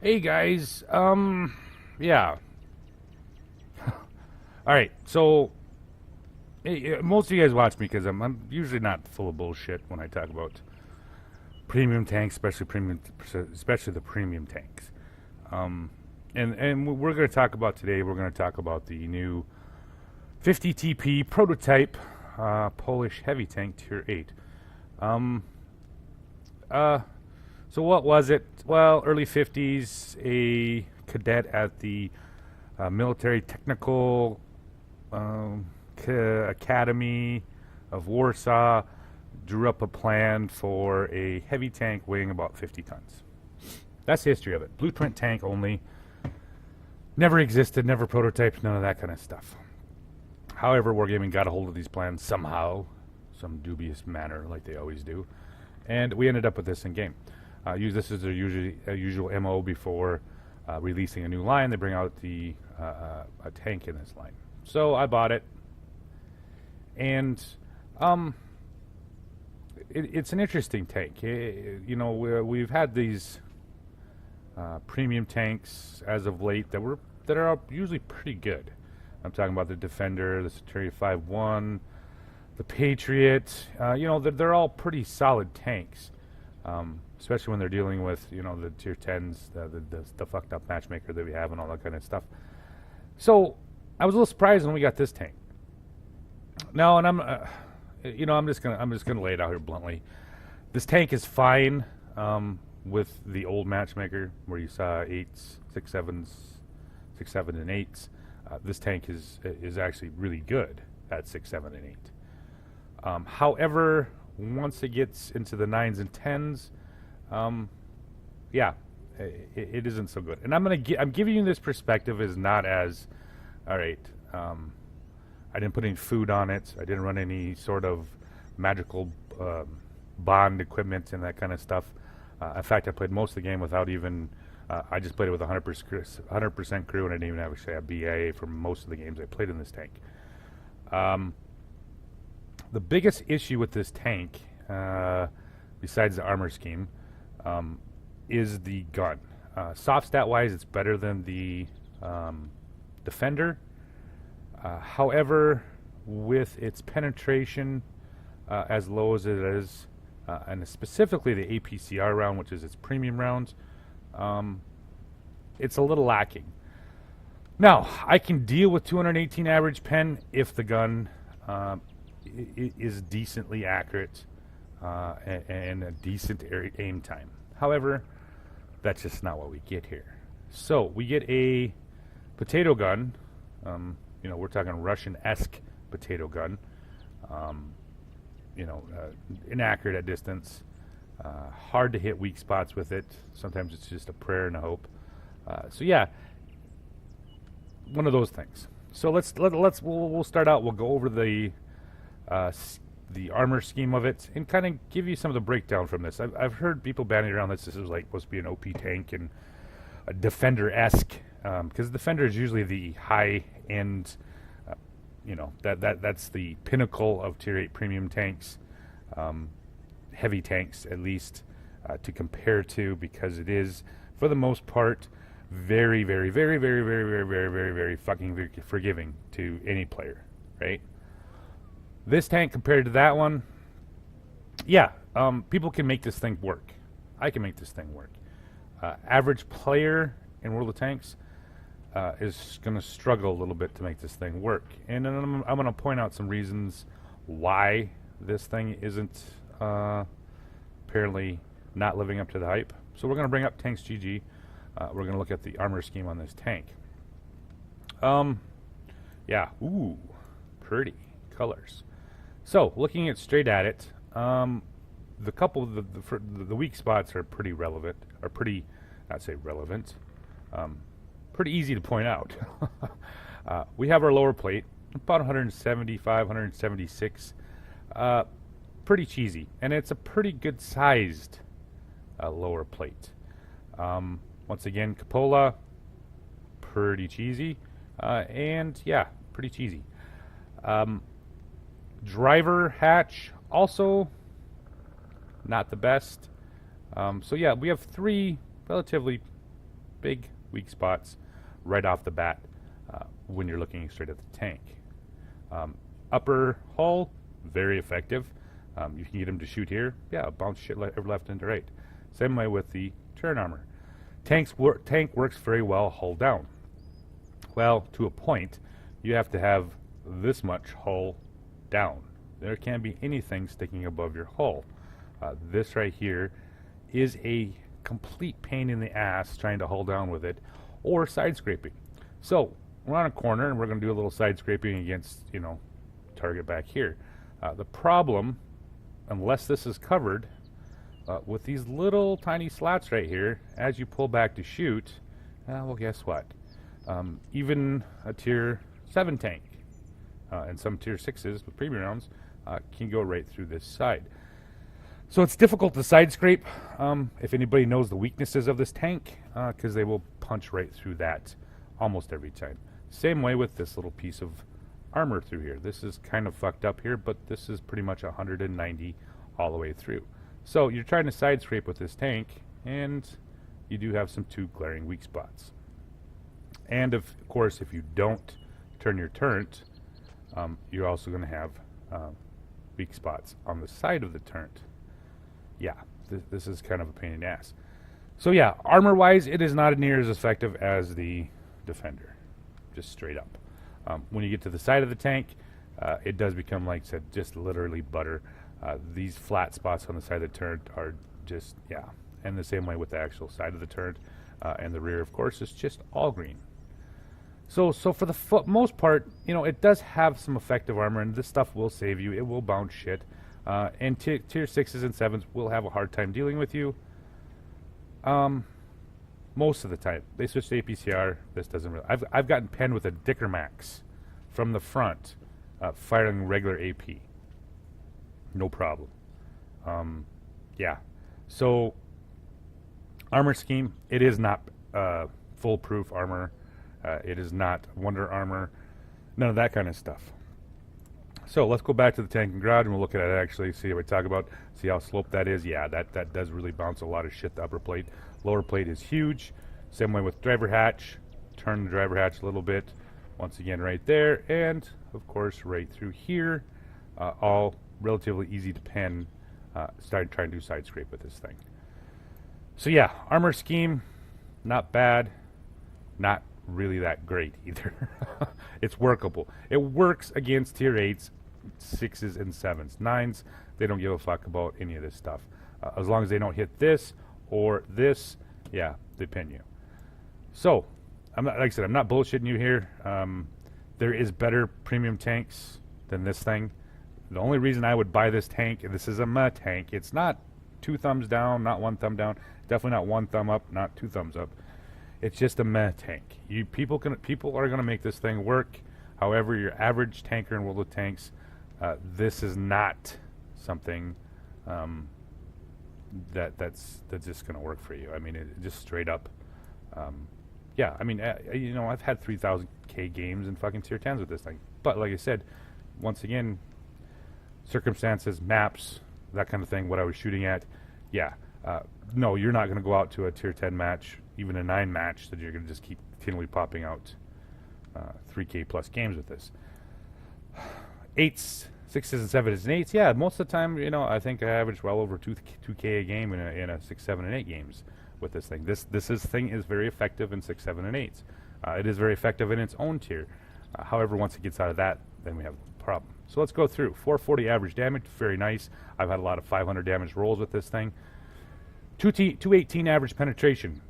Hey guys, yeah. All right, so most of you guys watch me because I'm usually not full of bullshit when I talk about premium tanks, especially the premium tanks. Um, and we're going to talk about today. We're going to talk about the new 50TP Prototyp Polish heavy tank Tier 8. Um, uh, so what was it? Well, early 50s, a cadet at the military technical um, Academy of Warsaw drew up a plan for a heavy tank weighing about 50 tons. That's the history of it. Blueprint tank only. Never existed, never prototyped, none of that kind of stuff. However, Wargaming got a hold of these plans somehow, some dubious manner, like they always do, and we ended up with this in game. Use this as a usual MO before releasing a new line. They bring out a tank in this line. So I bought it, and it's an interesting tank. We've had these premium tanks as of late that are usually pretty good. I'm talking about the Defender, the Centurion 5-1, the Patriot. They're all pretty solid tanks, especially when they're dealing with the tier 10s, the fucked up matchmaker that we have, and all that kind of stuff. So I was a little surprised when we got this tank. No, and I'm just gonna lay it out here bluntly. This tank is fine with the old matchmaker where you saw 8s, 6-7s, 6-7 and 8s. This tank is actually really good at 6, 7, and 8. However, once it gets into the 9s and 10s, it isn't so good. And I'm giving you this perspective as not as, all right, I didn't put any food on it. I didn't run any sort of magical bond equipment and that kind of stuff. In fact, I played most of the game without even. I just played it with 100% crew, and I didn't even actually have BA for most of the games I played in this tank. The biggest issue with this tank, besides the armor scheme, is the gun. Soft stat wise, it's better than the Defender. However, with its penetration as low as it is, and specifically the APCR round, which is its premium round, it's a little lacking. Now, I can deal with 218 average pen if the gun is decently accurate and a decent aim time. However, that's just not what we get here. So we get a potato gun. We're talking Russian-esque potato gun. Inaccurate at distance. Hard to hit weak spots with it. Sometimes it's just a prayer and a hope. One of those things. So we'll start out. We'll go over the armor scheme of it and kind of give you some of the breakdown from this. I've heard people bandying around this. This is like supposed to be an OP tank and a Defender-esque, because the Defender is usually the high end. That's the pinnacle of Tier 8 premium tanks, heavy tanks at least, to compare to, because it is, for the most part, very, very, very, very, very, very, very, very, very fucking forgiving to any player, right? This tank compared to that one, people can make this thing work. I can make this thing work. Average player in World of Tanks is going to struggle a little bit to make this thing work. And then I'm going to point out some reasons why this thing isn't apparently not living up to the hype. So we're going to bring up Tanks GG. We're going to look at the armor scheme on this tank. Ooh, pretty colors. So looking at straight at it, the couple of the weak spots are pretty relevant, or pretty, not say relevant, pretty easy to point out. We have our lower plate, about 175, 176. Pretty cheesy, and it's a pretty good sized lower plate. Once again, cupola, pretty cheesy, pretty cheesy. Driver hatch, also not the best. We have three relatively big weak spots right off the bat when you're looking straight at the tank. Upper hull, very effective. You can get them to shoot here. Yeah, bounce shit left and right. Same way with the turret armor. Tank works very well hull down. Well, to a point, you have to have this much hull down. There can't be anything sticking above your hull. This right here is a complete pain in the ass trying to hull down with it, or side scraping. So we're on a corner and we're going to do a little side scraping against, target back here. The problem, unless this is covered, with these little tiny slats right here, as you pull back to shoot, well, guess what? Even a tier 7 tank and some tier 6s with premium rounds can go right through this side. So it's difficult to side scrape if anybody knows the weaknesses of this tank, because they will punch right through that almost every time. Same way with this little piece of armor through here. This is kind of fucked up here, but this is pretty much 190 all the way through. So you're trying to side scrape with this tank, and you do have some 2 glaring weak spots. And of course, if you don't turn your turret, you're also going to have weak spots on the side of the turret. Yeah, this is kind of a pain in the ass. So yeah, armor-wise, it is not near as effective as the Defender, just straight up. When you get to the side of the tank, it does become, like I said, just literally butter. These flat spots on the side of the turret are just, yeah. And the same way with the actual side of the turret, and the rear, of course, is just all green. So for the most part, it does have some effective armor, and this stuff will save you. It will bounce shit. And tier 6s and 7s will have a hard time dealing with you. Most of the time. They switch to APCR. This doesn't really... I've gotten penned with a Dicker Max from the front, firing regular AP. No problem. Yeah. So, armor scheme, it is not foolproof armor. It is not Wonder Armor. None of that kind of stuff. So let's go back to the tank and garage and we'll look at it actually, see what we talk about, see how sloped that is. Yeah, that does really bounce a lot of shit, the upper plate. Lower plate is huge. Same way with driver hatch. Turn the driver hatch a little bit. Once again right there. And, of course, right through here. All relatively easy to pen. Start trying to do side scrape with this thing. So yeah, armor scheme, not bad. Not really that great either. It's workable. It works against tier 8s, 6s, and 7s. 9s, they don't give a fuck about any of this stuff. As long as they don't hit this or this, yeah, they pin you. So, like I said, I'm not bullshitting you here. There is better premium tanks than this thing. The only reason I would buy this tank, and this is a meh tank, it's not 2 thumbs down, not 1 thumb down, definitely not 1 thumb up, not 2 thumbs up. It's just a meh tank. People are gonna make this thing work. However, your average tanker in World of Tanks, this is not something that's just gonna work for you. I mean, it just straight up. Yeah, I mean, I've had 3,000K games in fucking tier 10s with this thing. But like I said, once again, circumstances, maps, that kind of thing, what I was shooting at, yeah. No, you're not gonna go out to a tier 10 match, even a 9 match, that you're going to just keep continually popping out 3K plus games with this. 8s, 6s, and 7s, and 8s, yeah, most of the time, I think I average well over 2K a game in a 6, 7, and 8 games with this thing. This thing is very effective in 6, 7, and 8s. It is very effective in its own tier. However, once it gets out of that, then we have a problem. So let's go through. 440 average damage, very nice. I've had a lot of 500 damage rolls with this thing. 218 average penetration.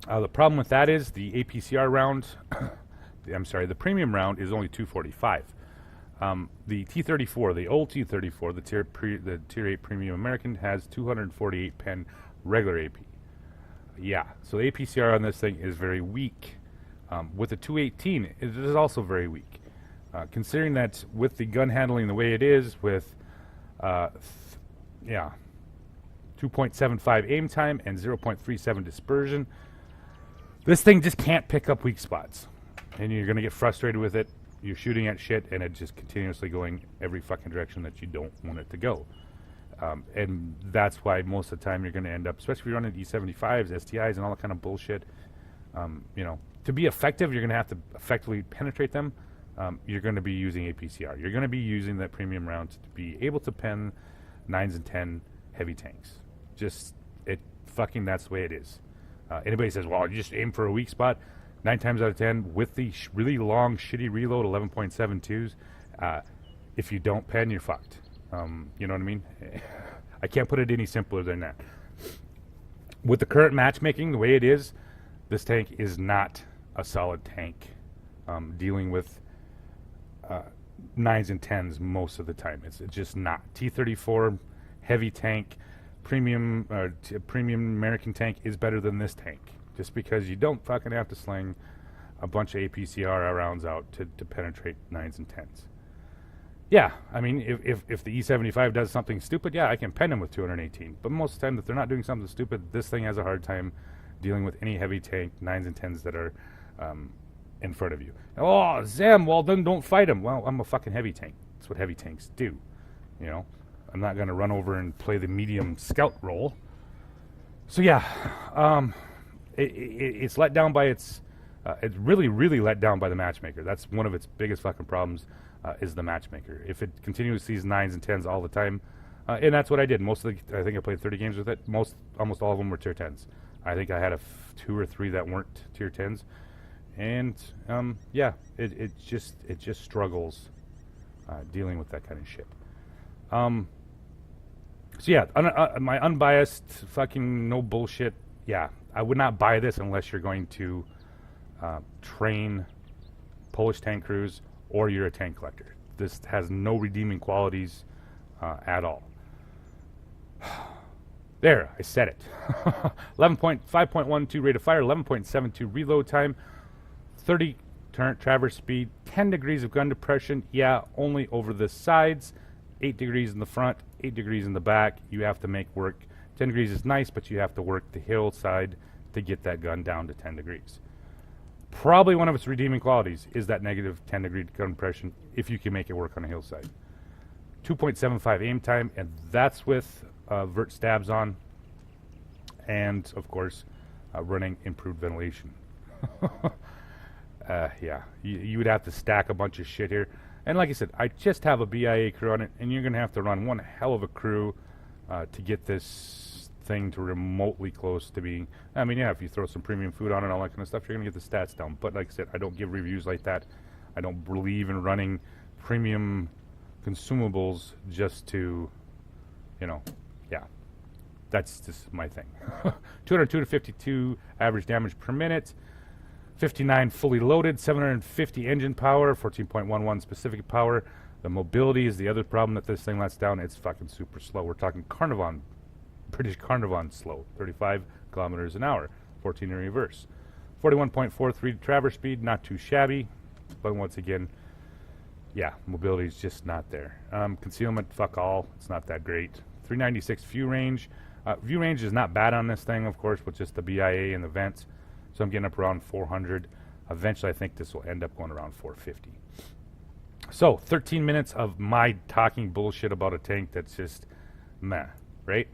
The problem with that is the APCR round, the premium round is only 245. The T34, the old T34, the Tier 8 Premium American has 248 pen regular AP. Yeah, so the APCR on this thing is very weak. With the 218, it is also very weak. Considering that with the gun handling the way it is, with 2.75 aim time and 0.37 dispersion, this thing just can't pick up weak spots. And you're going to get frustrated with it. You're shooting at shit, and it's just continuously going every fucking direction that you don't want it to go. And that's why most of the time you're going to end up, especially if you're running E75s, STIs, and all that kind of bullshit, You know, to be effective, you're going to have to effectively penetrate them. You're going to be using APCR. You're going to be using that premium round to be able to pen 9s and 10 heavy tanks. Just, that's the way it is. Anybody says, well, you just aim for a weak spot, 9 times out of 10, with the really long, shitty reload, 11.72s, if you don't pen, you're fucked. You know what I mean? I can't put it any simpler than that. With the current matchmaking, the way it is, this tank is not a solid tank. Dealing with 9s and 10s most of the time. It's just not. T-34 heavy tank, premium American tank is better than this tank. Just because you don't fucking have to sling a bunch of APCR rounds out to penetrate 9s and 10s. Yeah, I mean, if the E75 does something stupid, yeah, I can pen them with 218. But most of the time, if they're not doing something stupid, this thing has a hard time dealing with any heavy tank 9s and 10s that are in front of you. Oh, Zem, well then don't fight him. Well, I'm a fucking heavy tank. That's what heavy tanks do. You know, I'm not going to run over and play the medium scout role. So yeah, it's let down by it's really let down by the matchmaker. That's one of its biggest fucking problems, is the matchmaker. If it continuously sees 9s and 10s all the time, and that's what I did. I think I played 30 games with it. Almost all of them were tier 10s. I think I had 2 or 3 that weren't tier 10s. And yeah, it just struggles dealing with that kind of shit. So yeah, my unbiased fucking no bullshit. Yeah, I would not buy this unless you're going to train Polish tank crews or you're a tank collector. This has no redeeming qualities at all. There, I said it. 5.12 rate of fire, 11.72 reload time, 30 turret traverse speed, 10 degrees of gun depression. Yeah, only over the sides, 8 degrees in the front, 8 degrees in the back. You have to make work. 10 degrees is nice, but you have to work the hillside to get that gun down to 10 degrees. Probably one of its redeeming qualities is that negative 10 degree gun depression if you can make it work on a hillside. 2.75 aim time, and that's with vert stabs on, and of course running improved ventilation. Yeah, you would have to stack a bunch of shit here. And like I said, I just have a BIA crew on it, and you're going to have to run one hell of a crew to get this thing to remotely close to being... I mean, yeah, if you throw some premium food on it and all that kind of stuff, you're going to get the stats down. But like I said, I don't give reviews like that. I don't believe in running premium consumables just to, you know, yeah. That's just my thing. 202 to 52 average damage per minute. 59 fully loaded, 750 engine power, 14.11 specific power. The mobility is the other problem that this thing lets down. It's fucking super slow. We're talking Carnarvon, British Carnarvon slow, 35 kilometers an hour, 14 in reverse. 41.43 traverse speed, not too shabby, but once again, yeah, mobility is just not there. Concealment, fuck all. It's not that great. 396 view range. View range is not bad on this thing, of course, with just the BIA and the vents. So I'm getting up around 400. Eventually, I think this will end up going around 450. So 13 minutes of my talking bullshit about a tank that's just meh, right?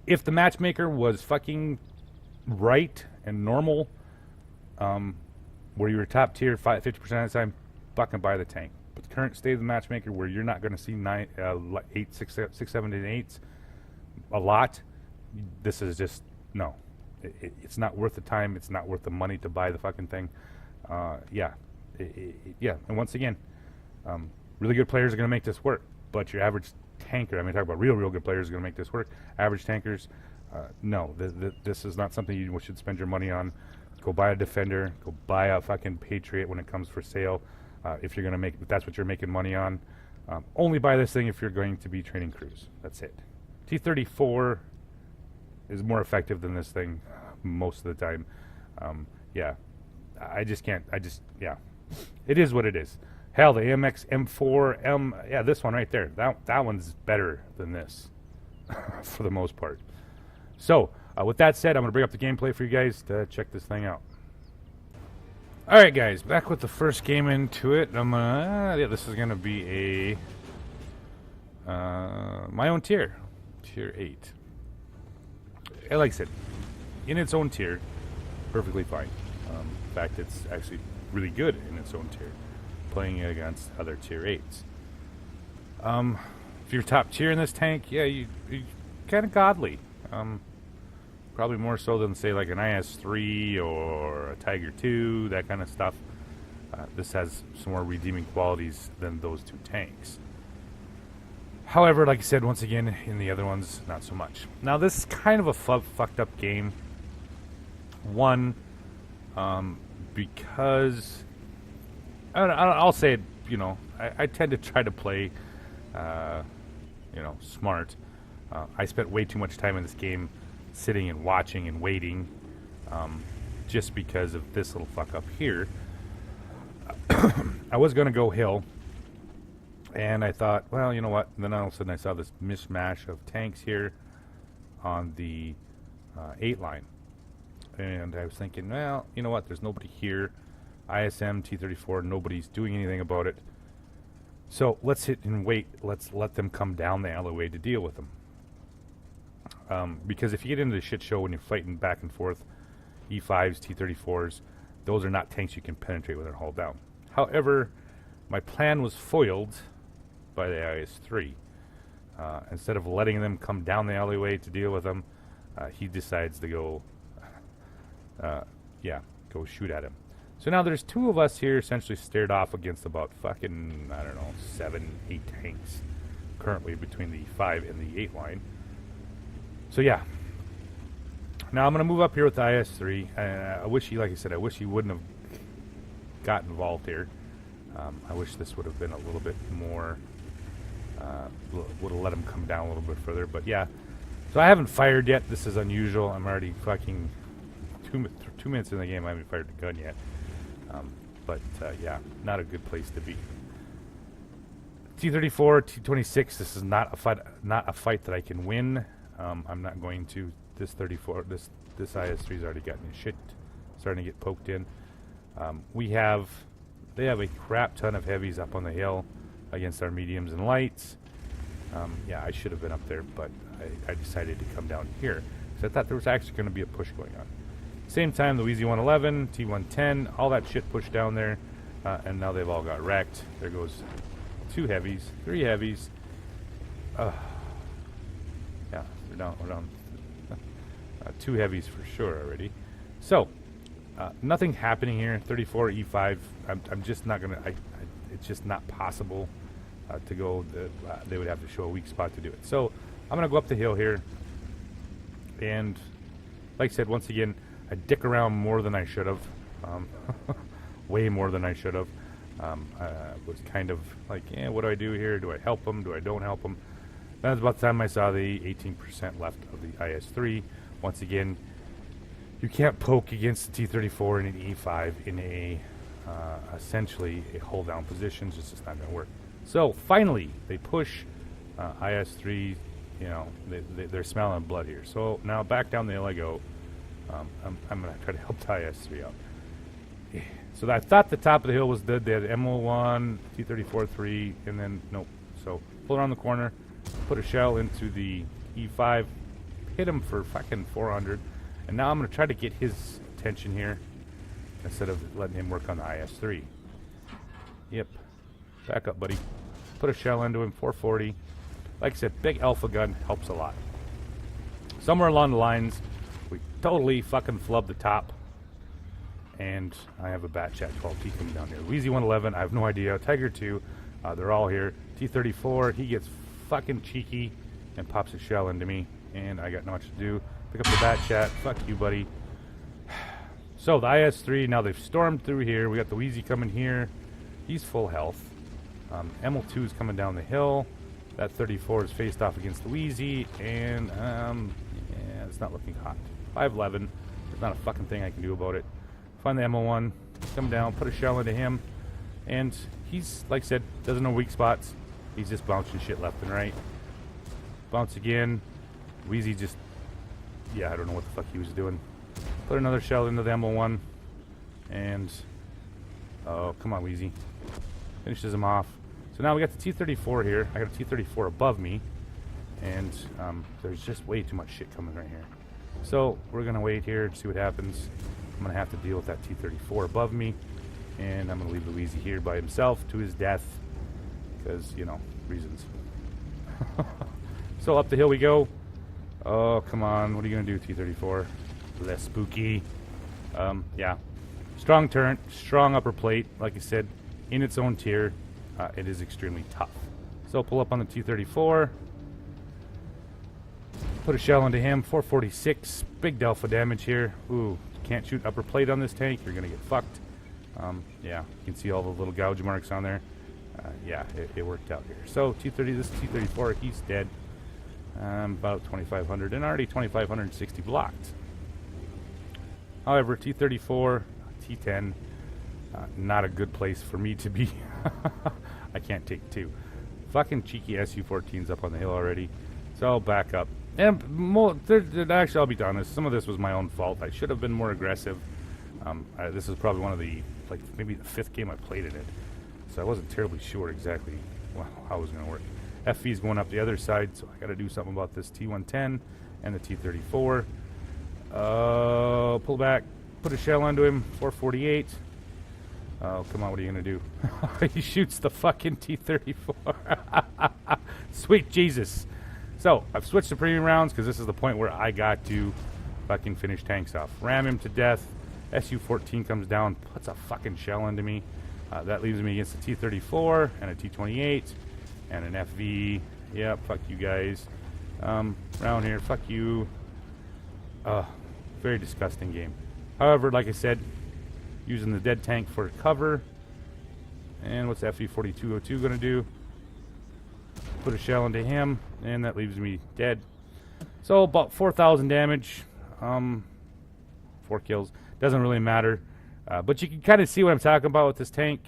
If the matchmaker was fucking right and normal, where you were top tier 50% of the time, fucking buy the tank. But the current state of the matchmaker, where you're not going to see 6, 7, and 8s a lot, this is just no. It's not worth the time. It's not worth the money to buy the fucking thing. Yeah. Yeah. And once again, really good players are going to make this work. But your average tanker, I mean, talk about real good players are going to make this work. Average tankers, no. This is not something you should spend your money on. Go buy a Defender. Go buy a fucking Patriot when it comes for sale. If you're going to if that's what you're making money on. Only buy this thing if you're going to be training crews. That's it. T-34 is more effective than this thing most of the time. Yeah, I just can't. Yeah, it is what it is. Hell, the AMX M4, yeah, this one right there. That one's better than this for the most part. So, with that said, I'm going to bring up the gameplay for you guys to check this thing out. All right, guys, back with the first game into it. I'm gonna, yeah, this is going to be a my own tier 8. Like I said, in its own tier, perfectly fine. In fact, it's actually really good in its own tier, playing it against other tier 8s. If you're top tier in this tank, yeah, you're kind of godly. Probably more so than, say, like an IS-3 or a Tiger 2, that kind of stuff. This has some more redeeming qualities than those two tanks. However, like I said, once again, in the other ones, not so much. Now, this is kind of a fucked up game. One, because I'll say it, I tend to try to play, smart. I spent way too much time in this game sitting and watching and waiting, just because of this little fuck up here. I was going to go hill, and I thought, well, you know what? And then all of a sudden I saw this mishmash of tanks here on the 8 line. And I was thinking, well, you know what? There's nobody here. ISM, T-34, nobody's doing anything about it. So let's sit and wait. Let's let them come down the alleyway to deal with them. Because if you get into the shit show when you're fighting back and forth, E5s, T-34s, those are not tanks you can penetrate with and haul down. However, my plan was foiled by the IS-3. Instead of letting them come down the alleyway to deal with them, he decides to go shoot at him. So now there's two of us here essentially stared off against about fucking, 7, 8 tanks currently between the 5 and the 8 line. So yeah. Now I'm going to move up here with the IS-3. I wish he wouldn't have got involved here. I wish this would have been a little bit more, would have let him come down a little bit further. But yeah. So I haven't fired yet. This is unusual. I'm already fucking 2 minutes in the game. I haven't fired the gun yet. Yeah, not a good place to be. T-34, T-26. This is not a fight that I can win. I'm not going to. This 34, this IS-3's already gotten his shit starting to get poked in. They have a crap ton of heavies up on the hill against our mediums and lights. Yeah, I should have been up there, but I decided to come down here because I thought there was actually going to be a push going on. Same time, the Wheezy 111, T110, all that shit pushed down there, and now they've all got wrecked. There goes 2 heavies, 3 heavies. Yeah, we're down 2 heavies for sure already. So, nothing happening here. 34 E5. I'm just not gonna. It's just not possible to go. They would have to show a weak spot to do it. So I'm gonna go up the hill here, and like I said, once again, I dick around more than I should have. Way more than I should have. I was kind of like, yeah, what do I do here? Do I help them? Do I don't help them? That's about the time I saw the 18% left of the IS-3. Once again, you can't poke against the T-34 and an E5 in a essentially a hold down position. It's just not going to work. So finally, they push IS-3. They're smelling blood here. So now back down the hill I go. I'm going to try to help the IS-3 out. So I thought the top of the hill was dead. They had MO1, T-34, 3, and then nope. So pull around the corner, put a shell into the E5, hit him for fucking 400, and now I'm going to try to get his attention here instead of letting him work on the IS-3. Yep. Back up, buddy. Put a shell into him, 440. Like I said, big alpha gun helps a lot. Somewhere along the lines, we totally fucking flubbed the top. And I have a Batchat 12T coming down here. Wheezy 111, I have no idea. Tiger 2, they're all here. T-34, he gets fucking cheeky and pops a shell into me. And I got not much to do. Pick up the Batchat. Fuck you, buddy. So, the IS-3, now they've stormed through here. We got the Wheezy coming here. He's full health. ML2 is coming down the hill. That 34 is faced off against the Wheezy. And, yeah, it's not looking hot. 511. There's not a fucking thing I can do about it. Find the MO1, come down, put a shell into him, and he's, like I said, doesn't know weak spots. He's just bouncing shit left and right. Bounce again. Wheezy just, yeah, I don't know what the fuck he was doing. Put another shell into the MO1, and, oh, come on, Wheezy. Finishes him off. So now we got the T-34 here. I got a T-34 above me, and there's just way too much shit coming right here. So we're going to wait here to see what happens. I'm going to have to deal with that T-34 above me. And I'm going to leave Luigi here by himself to his death. Because, you know, reasons. So up the hill we go. Oh, come on. What are you going to do, T-34? Less spooky. Yeah. Strong turret, strong upper plate. Like I said, in its own tier, it is extremely tough. So pull up on the T-34. Put a shell into him. 446. Big Delpha damage here. Ooh, can't shoot upper plate on this tank. You're going to get fucked. Yeah, you can see all the little gouge marks on there. Yeah, it worked out here. So this T-34, he's dead. About 2,500 and already 2,560 blocked. However, T-34, T-10, not a good place for me to be. I can't take two. Fucking cheeky Su-14's up on the hill already. So I'll back up. And actually, I'll be honest, some of this was my own fault. I should have been more aggressive. This is probably one of the, like, maybe the 5th game I played in it. So I wasn't terribly sure exactly how it was going to work. FV's going up the other side, so I got to do something about this T-110 and the T-34. Pull back, put a shell onto him, 448. Oh, come on, what are you going to do? He shoots the fucking T-34. Sweet Jesus. So, I've switched to premium rounds because this is the point where I got to fucking finish tanks off. Ram him to death. Su-14 comes down, puts a fucking shell into me. That leaves me against a T-34 and a T-28 and an FV. Yeah, fuck you guys. Round here, fuck you. Very disgusting game. However, like I said, using the dead tank for cover. And what's FV-4202 going to do? Put a shell into him, and that leaves me dead. So about 4,000 damage. 4 kills. Doesn't really matter. But you can kind of see what I'm talking about with this tank.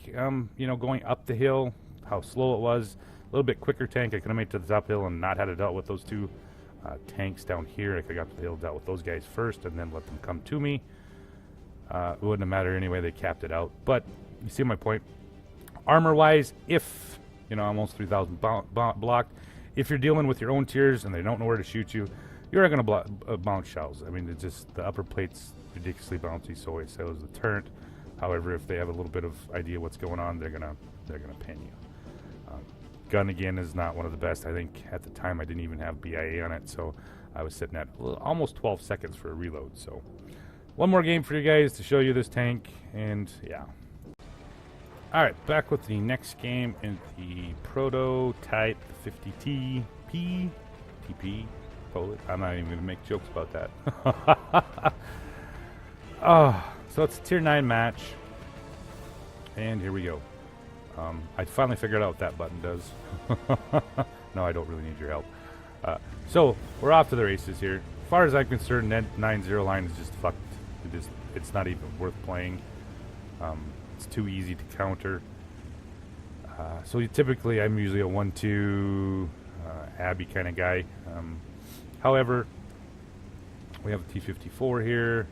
You know, going up the hill, how slow it was. A little bit quicker tank. I could have made it to the top hill and not had to dealt with those two tanks down here. I could have got to the hill, dealt with those guys first, and then let them come to me. It wouldn't have mattered anyway. They capped it out. But you see my point. Armor-wise, if, you know, almost 3,000 blocked. If you're dealing with your own tiers and they don't know where to shoot you, you're going to bounce shells. I mean, it's just the upper plate's ridiculously bouncy, so is the turret. However, if they have a little bit of idea what's going on, they're gonna pin you. Gun again is not one of the best. I think at the time I didn't even have BIA on it, so I was sitting at almost 12 seconds for a reload. So one more game for you guys to show you this tank, and yeah. All right, back with the next game in the Prototyp 50TP Polish. I'm not even going to make jokes about that. So it's a tier 9 match, and here we go. I finally figured out what that button does. No, I don't really need your help. So we're off to the races here. As far as I'm concerned, that 9-0 line is just fucked. It's not even worth playing. It's too easy to counter. So typically I'm usually a 1-2 Abby kind of guy. However, we have a T-54 here.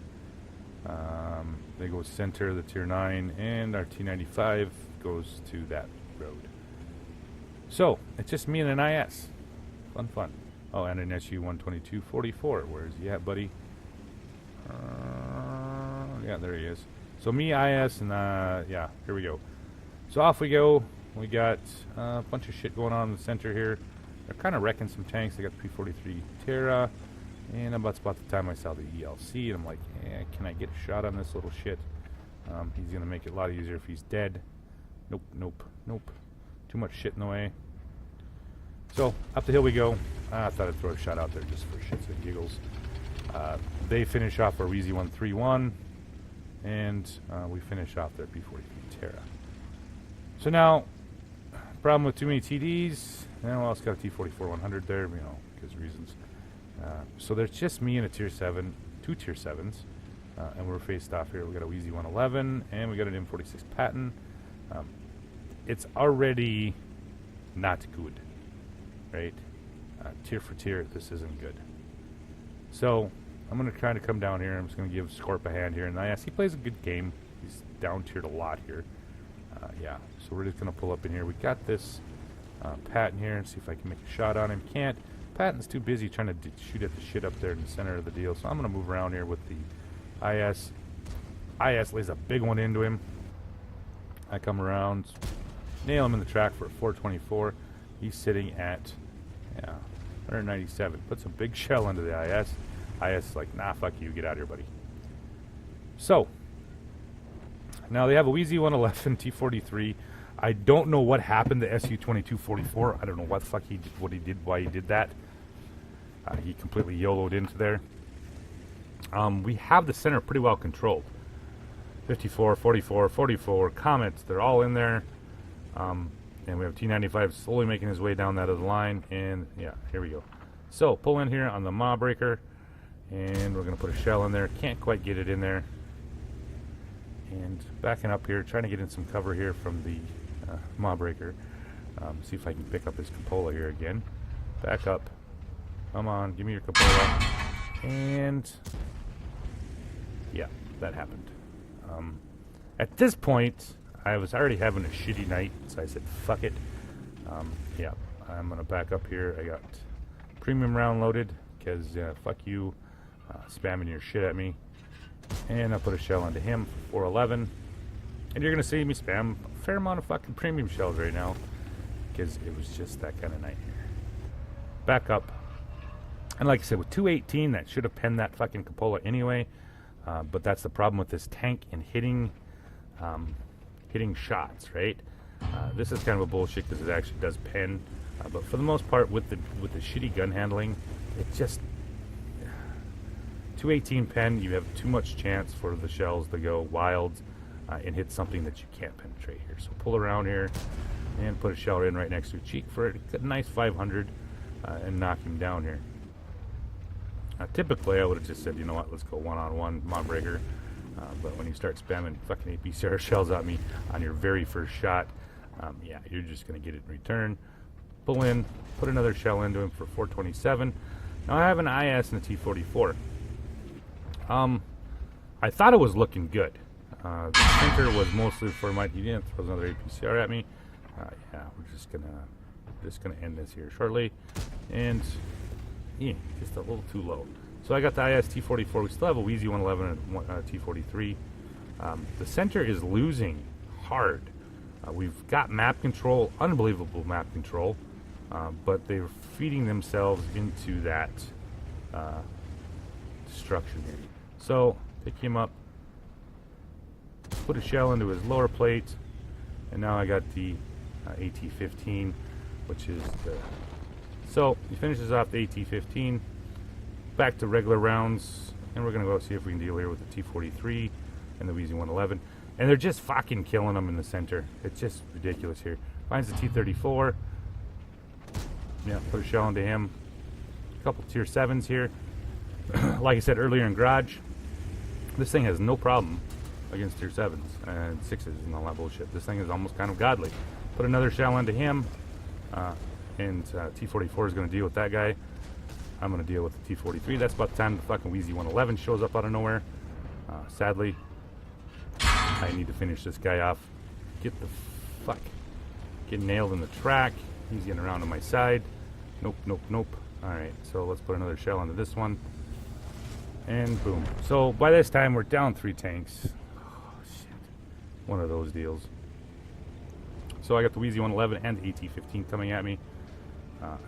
They go center, the tier 9, and our T-95 goes to that road. So it's just me and an IS. Fun. Oh, and an SU-122-44. Where's he at, buddy? Yeah, there he is. So me, IS, and yeah, here we go. So off we go. We got a bunch of shit going on in the center here. They're kind of wrecking some tanks. They got the P-43 Terra, and about the time I saw the ELC, and I'm like, can I get a shot on this little shit? He's gonna make it a lot easier if he's dead. Nope. Too much shit in the way. So up the hill we go. I thought I'd throw a shot out there just for shits and giggles. They finish off our Wheezy 131, and we finish off their P-43 Terra. So now, problem with too many TDs. Well, it's got a T-44-100 there, you know, because reasons. So there's just me and a tier 7, 2 tier 7s, and we're faced off here. We got a Wheezy 111, and we got an M46 Patton. It's already not good, right? Tier for tier, this isn't good. So I'm going to try to come down here. I'm just going to give Scorp a hand here. And IS, he plays a good game. He's down tiered a lot here. Yeah, so we're just going to pull up in here. We got this Patton here and see if I can make a shot on him. Can't. Patton's too busy trying to shoot at the shit up there in the center of the deal. So I'm going to move around here with the IS. IS lays a big one into him. I come around, nail him in the track for 424. He's sitting at 197. Puts a big shell into the IS. IS is like, nah, fuck you, get out of here, buddy. So, now they have a Wheezy 111 T43. I don't know what happened to SU-2244. I don't know what the fuck he did, why he did that. He completely YOLO'd into there. We have the center pretty well controlled. 54, 44, 44, Comets, they're all in there. And we have T95 slowly making his way down that other line. And yeah, here we go. So, pull in here on the maw breaker. And we're going to put a shell in there. Can't quite get it in there. And backing up here, trying to get in some cover here from the maw breaker. See if I can pick up his cupola here again. Back up. Come on, give me your cupola. And yeah, that happened. At this point, I was already having a shitty night, so I said, fuck it. Yeah, I'm going to back up here. I got premium round loaded, because fuck you, spamming your shit at me. And I'll put a shell into him for 411. And you're going to see me spam a fair amount of fucking premium shells right now, because it was just that kind of night here. Back up. And like I said, with 218, that should have penned that fucking cupola anyway. But that's the problem with this tank and hitting shots, right? This is kind of a bullshit because it actually does pen. But for the most part, with the shitty gun handling, it just 218 pen. You have too much chance for the shells to go wild and hit something that you can't penetrate here. So pull around here and put a shell in right next to your cheek for a nice 500 and knock him down here. Typically, I would have just said, you know what, let's go one-on-one, maw breaker. But when you start spamming fucking APCR shells at me on your very first shot, yeah, you're just going to get it in return. Pull in, put another shell into him for 427. Now I have an IS and a T44. I thought it was looking good. The center was mostly for my... He didn't throw another APCR at me. Yeah, we're just gonna end this here shortly. And... yeah, just a little too low. So I got the IS T44. We still have a Wheezy 111 and T43. The center is losing hard. We've got map control, unbelievable map control, but they're feeding themselves into that destruction here. So pick him up, put a shell into his lower plate, and now I got the AT-15, which is the... So he finishes off the AT-15, back to regular rounds, and we're going to go see if we can deal here with the T-43 and the Wheezy 111. And they're just fucking killing them in the center. It's just ridiculous here. Finds the T-34. Yeah, put a shell into him. A couple tier 7s here. Like I said earlier in Garage, this thing has no problem against tier 7s and 6s and all that bullshit. This thing is almost kind of godly. Put another shell into him. And T-44 is going to deal with that guy. I'm going to deal with the T-43. That's about the time the fucking Wheezy 111 shows up out of nowhere. Sadly, I need to finish this guy off. Get the fuck. Get nailed in the track. He's getting around to my side. Nope, nope, nope. Alright, so let's put another shell into this one. And boom. So by this time, we're down 3 tanks. Oh, shit. One of those deals. So I got the Wheezy 111 and the AT-15 coming at me.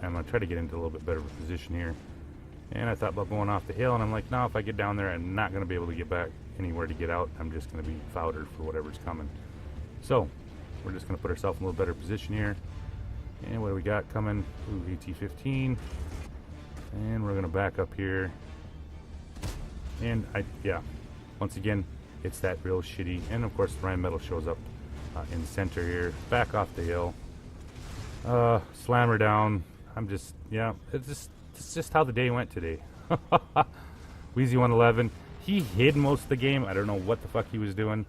I'm going to try to get into a little bit better of a position here. And I thought about going off the hill, and I'm like, no, if I get down there, I'm not going to be able to get back anywhere to get out. I'm just going to be fodder for whatever's coming. So, we're just going to put ourselves in a little better position here. And what do we got coming? Ooh, AT-15. And we're going to back up here. And, yeah, once again, it's that real shitty. And, of course, the Rheinmetall shows up in the center here. Back off the hill. Slam her down. I'm just, yeah, it's just how the day went today. Wheezy 111. He hid most of the game. I don't know what the fuck he was doing.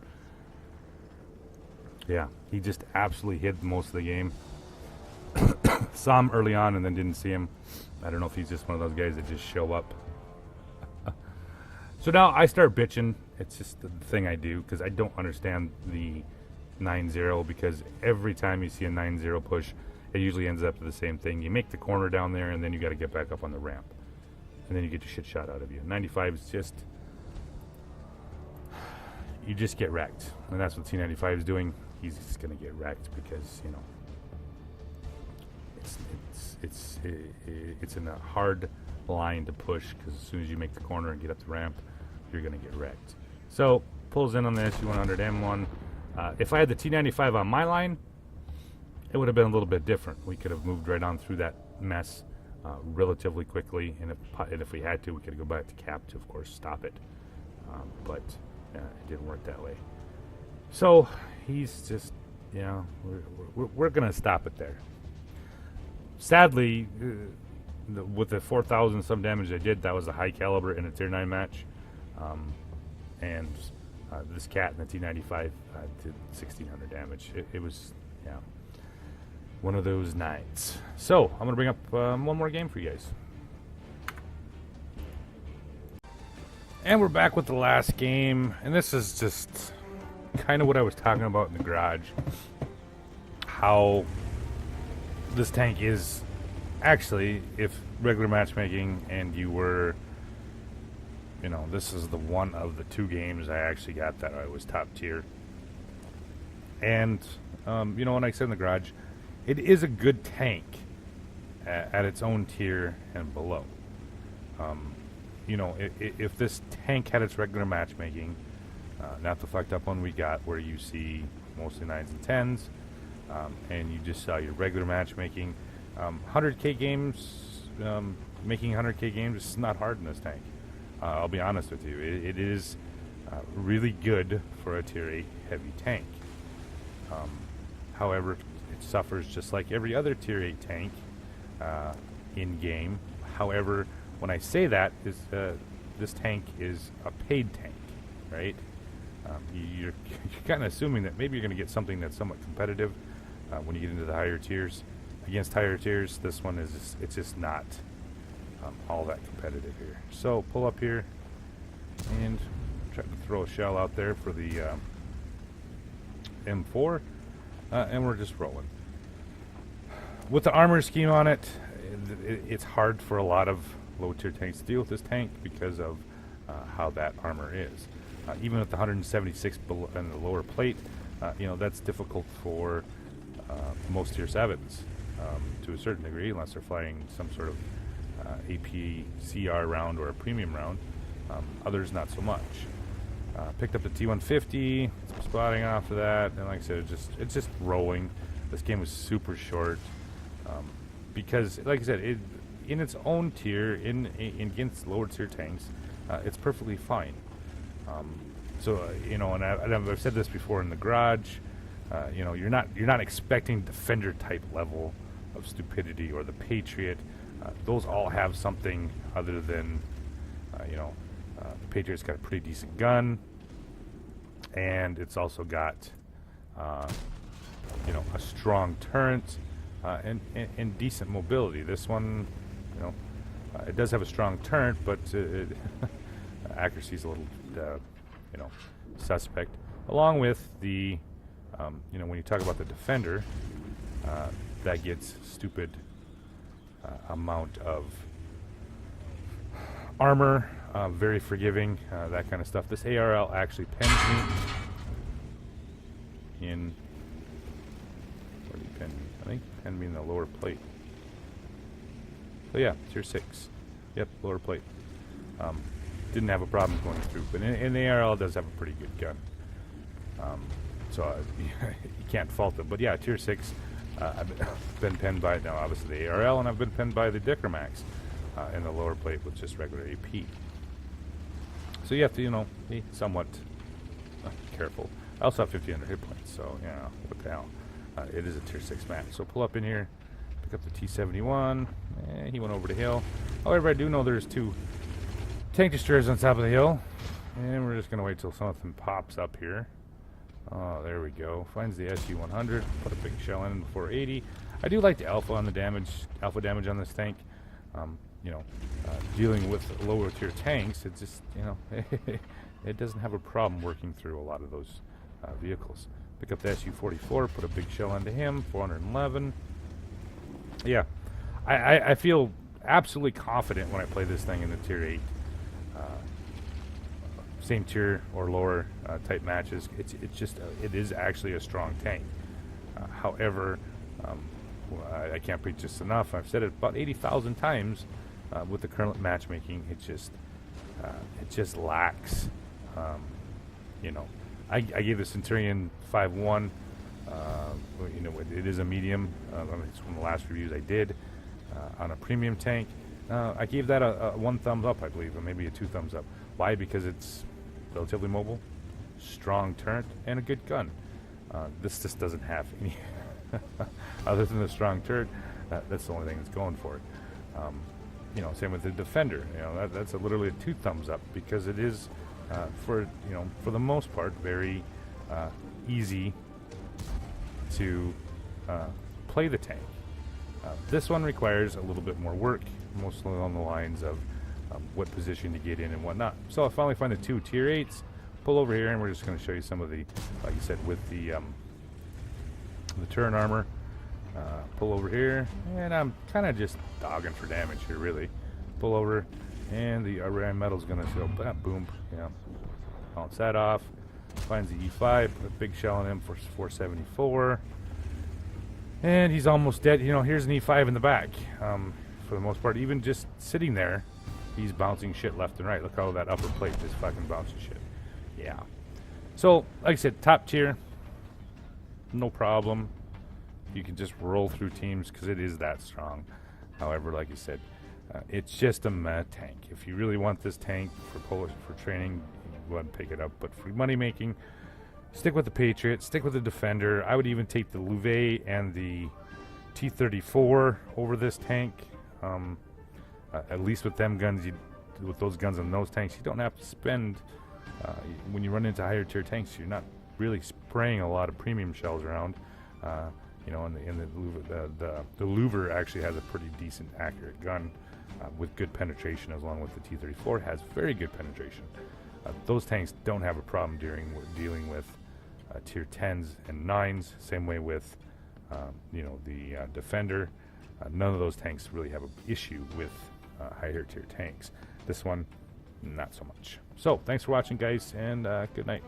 Yeah, he just absolutely hid most of the game. Saw him early on and then didn't see him. I don't know if he's just one of those guys that just show up. So now I start bitching. It's just the thing I do because I don't understand the 9-0, because every time you see a 9-0 push, it usually ends up to the same thing. You make the corner down there, and then you got to get back up on the ramp. And then you get your shit shot out of you. 95 is just... you just get wrecked. And that's what T95 is doing. He's just going to get wrecked because, you know, it's in a hard line to push, because as soon as you make the corner and get up the ramp, you're going to get wrecked. So, pulls in on the SU100 M1. If I had the T95 on my line, it would have been a little bit different. We could have moved right on through that mess relatively quickly, and if we had to, we could go back to cap to, of course, stop it. But it didn't work that way. So he's just, you know, we're going to stop it there. Sadly, with the 4,000 some damage I did, that was a high caliber in a tier 9 match. And this cat in the T95 did 1,600 damage. It was, yeah, one of those nights. So I'm going to bring up one more game for you guys. And we're back with the last game. And this is just kind of what I was talking about in the garage. How this tank is actually, if regular matchmaking and you were, you know, this is the one of the 2 games I actually got that I was top tier. And, you know, when I said in the garage, it is a good tank at its own tier and below. You know, if this tank had its regular matchmaking, not the fucked up one we got where you see mostly 9s and 10s, and you just saw your regular matchmaking, 100k games, making 100k games is not hard in this tank. I'll be honest with you. It is really good for a tier 8 heavy tank. However, it suffers just like every other tier 8 tank in game. However, when I say that, this tank is a paid tank, right? You're kind of assuming that maybe you're going to get something that's somewhat competitive when you get into the higher tiers. Against higher tiers, this one is it's just not all that competitive here. So pull up here and try to throw a shell out there for the M4, and we're just rolling. With the armor scheme on it, it's hard for a lot of low tier tanks to deal with this tank because of how that armor is. Even with the 176 and the lower plate, you know, that's difficult for most tier 7s to a certain degree, unless they're flying some sort of AP CR round or a premium round. Others not so much. Picked up the T150, some spotting off of that, and like I said, it's just rolling. This game was super short because, like I said, in its own tier, in against lower tier tanks, it's perfectly fine. So you know, and I've said this before in the garage. You know, you're not expecting defender type level of stupidity or the Patriot. Those all have something other than, you know, the Patriot's got a pretty decent gun, and it's also got, you know, a strong turret and decent mobility. This one, you know, it does have a strong turret, but accuracy is a little, you know, suspect. Along with the, you know, when you talk about the defender, that gets stupid amount of armor, very forgiving, that kind of stuff. This ARL actually pens me in, where did he pen me? I think he penned me in the lower plate. So yeah, tier 6. Yep, lower plate. Didn't have a problem going through, but in the ARL does have a pretty good gun. So you can't fault it. But yeah, tier 6, I've been penned by, now obviously the ARL, and I've been penned by the Dickermax in the lower plate with just regular AP. So you have to, you know, be somewhat careful. I also have 1,500 hit points, so, you know, what the hell. It is a tier 6 match. So pull up in here, pick up the T-71. He went over the hill. However, I do know there's 2 tank destroyers on top of the hill. And we're just going to wait till something pops up here. Oh, there we go. Finds the SU-100. Put a big shell in before 80. I do like the alpha on the damage, alpha damage on this tank. You know, dealing with lower tier tanks, it just, you know, it doesn't have a problem working through a lot of those vehicles. Pick up the SU-44, put a big shell into him, 411. Yeah, I feel absolutely confident when I play this thing in the tier 8 same tier or lower type matches, it is actually a strong tank. However, I can't preach this enough. I've said it about 80,000 times with the current matchmaking. It just lacks. You know, I gave the Centurion 5-1. You know, it is a medium. It's one of the last reviews I did on a premium tank. I gave that a 1 thumbs up, I believe, or maybe a 2 thumbs up. Why? Because it's relatively mobile, strong turret, and a good gun. This just doesn't have any, other than the strong turret. That's the only thing that's going for it. You know, same with the Defender. You know, that's literally a 2 thumbs up, because it is, for the most part, very easy to play the tank. This one requires a little bit more work, mostly along the lines of what position to get in and whatnot. So I finally find the 2 tier 8s. Pull over here, and we're just going to show you some of the, like you said, with the turret armor. Pull over here, and I'm kind of just dogging for damage here, really. Pull over, and the Iron metal's going to show, boom, yeah. Bounce that off. Finds the E5, put a big shell on him for 474. And he's almost dead. You know, here's an E5 in the back. For the most part, even just sitting there, he's bouncing shit left and right. Look how that upper plate is fucking bouncing shit. Yeah. So, like I said, top tier, no problem. You can just roll through teams because it is that strong. However, like I said, it's just a meh tank. If you really want this tank for training, go ahead and pick it up. But for money making, stick with the Patriot, stick with the Defender. I would even take the Louvet and the T-34 over this tank. At least with them guns, with those guns and those tanks, you don't have to spend. When you run into higher tier tanks, you're not really spraying a lot of premium shells around. You know, and the Louver actually has a pretty decent, accurate gun with good penetration, along with the T-34 has very good penetration. Those tanks don't have a problem dealing with tier 10s and 9s. Same way with you know, the Defender. None of those tanks really have an issue with higher tier tanks. This one, not so much. So thanks for watching, guys, and good night.